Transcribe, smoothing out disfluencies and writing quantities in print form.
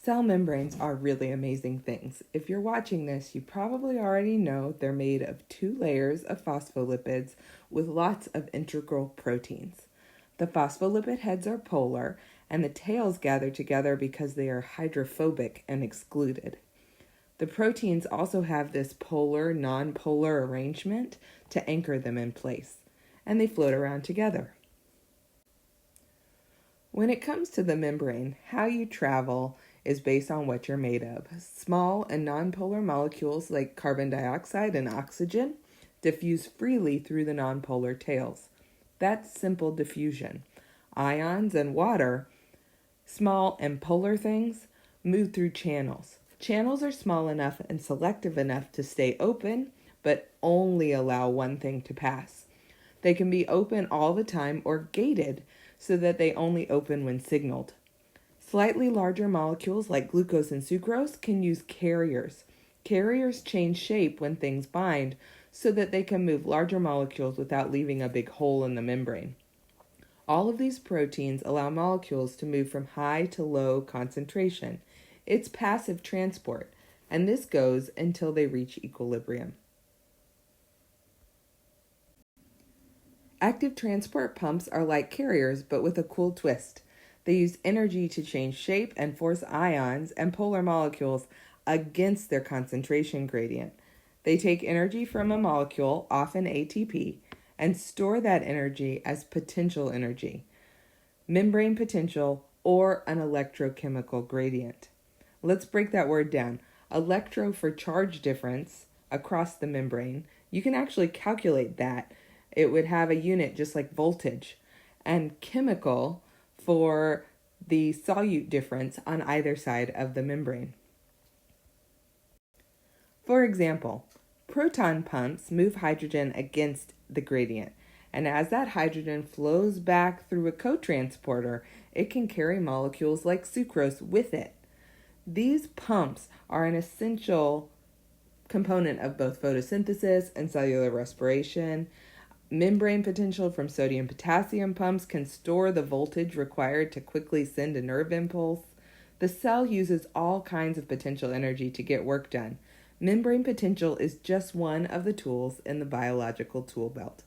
Cell membranes are really amazing things. If you're watching this, you probably already know they're made of two layers of phospholipids with lots of integral proteins. The phospholipid heads are polar, and the tails gather together because they are hydrophobic and excluded. The proteins also have this polar-nonpolar arrangement to anchor them in place, and they float around together. When it comes to the membrane, how you travel is based on what you're made of. Small and nonpolar molecules like carbon dioxide and oxygen diffuse freely through the nonpolar tails. That's simple diffusion. Ions and water, small and polar things, move through channels. Channels are small enough and selective enough to stay open, but only allow one thing to pass. They can be open all the time or gated so that they only open when signaled. Slightly larger molecules like glucose and sucrose can use carriers. Carriers change shape when things bind so that they can move larger molecules without leaving a big hole in the membrane. All of these proteins allow molecules to move from high to low concentration. It's passive transport, and this goes until they reach equilibrium. Active transport pumps are like carriers, but with a cool twist. They use energy to change shape and force ions and polar molecules against their concentration gradient. They take energy from a molecule, often ATP, and store that energy as potential energy, membrane potential, or an electrochemical gradient. Let's break that word down. Electro for charge difference across the membrane. You can actually calculate that. It would have a unit just like voltage. And chemical for the solute difference on either side of the membrane. For example, proton pumps move hydrogen against the gradient, and as that hydrogen flows back through a cotransporter, it can carry molecules like sucrose with it. These pumps are an essential component of both photosynthesis and cellular respiration. Membrane potential from sodium-potassium pumps can store the voltage required to quickly send a nerve impulse. The cell uses all kinds of potential energy to get work done. Membrane potential is just one of the tools in the biological tool belt.